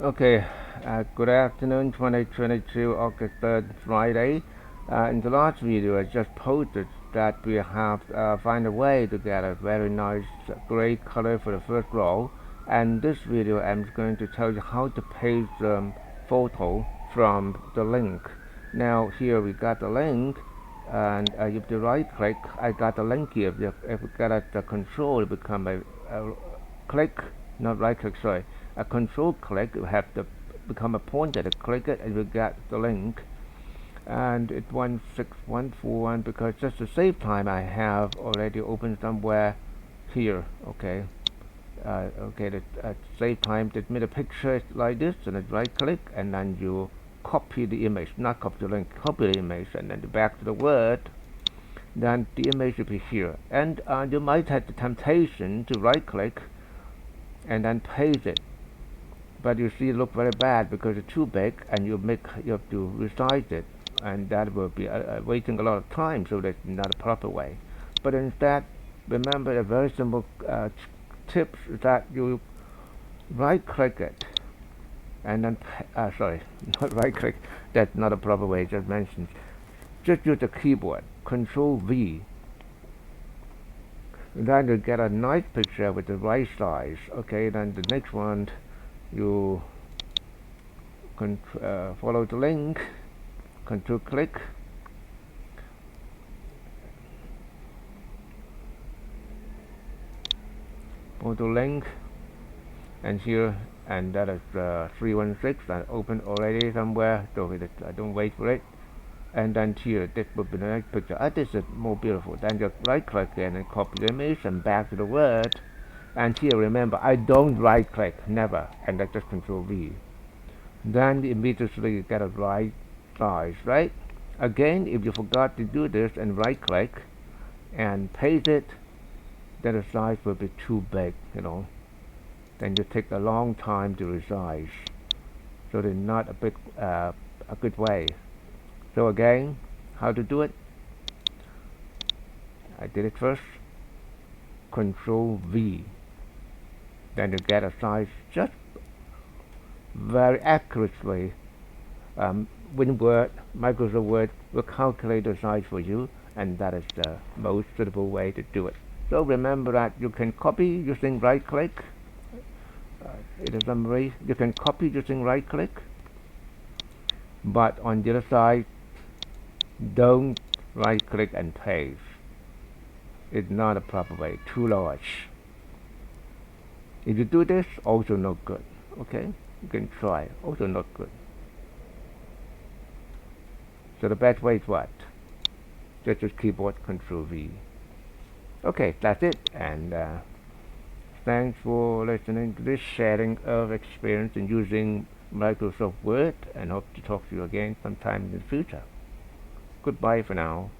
Okay, good afternoon, 2022, August 3rd, Friday. In the last video, I just posted that we have find a way to get a very nice gray color for the first row. And this video, I'm going to tell you how to paste the photo from the link. Now, here we got the link, and if you right click, I got the link here. If we got the control, it become a click, not right click, sorry, a control click. You have to become a pointer to click it and you get the link. And it's 16141 because just to save time I have already opened somewhere here. Okay, okay, the save time, just made a picture like this, and then right click and then you copy the image, not copy the link, copy the image, and then back to the Word. Then the image should be here, and you might have the temptation to right click and then paste it, but you see it look very bad because it's too big, and you have to resize it, and that will be wasting a lot of time, so that's not a proper way. But instead, remember a very simple tips that you right click it and then sorry, not right click, that's not a proper way, just mentioned. Just use the keyboard Ctl-V, then you get a nice picture with the right size. Okay, then the next one, you follow the link, control click, photo link, and here, and that is 316. I opened already somewhere, so I don't wait for it. And then here, this will be the next picture. This is more beautiful. Then just right click again and copy the image and back to the Word. And here, remember, I don't right click, never, and that's just Control V. Then immediately you get a right size, right? Again, if you forgot to do this and right click and paste it, then the size will be too big, Then you take a long time to resize. So it's not a good way. So again, how to do it? I did it first. Control V. Then you get a size just very accurately. Word, Microsoft Word will calculate the size for you, and that is the most suitable way to do it. So remember that you can copy using right click. In a summary, you can copy using right click, but on the other side, don't right click and paste. It's not a proper way, too large. If you do this, also not good. Okay, you can try, also not good. So the best way is what? Just use keyboard Control V. Okay, that's it, and thanks for listening to this sharing of experience in using Microsoft Word, and hope to talk to you again sometime in the future. Goodbye for now.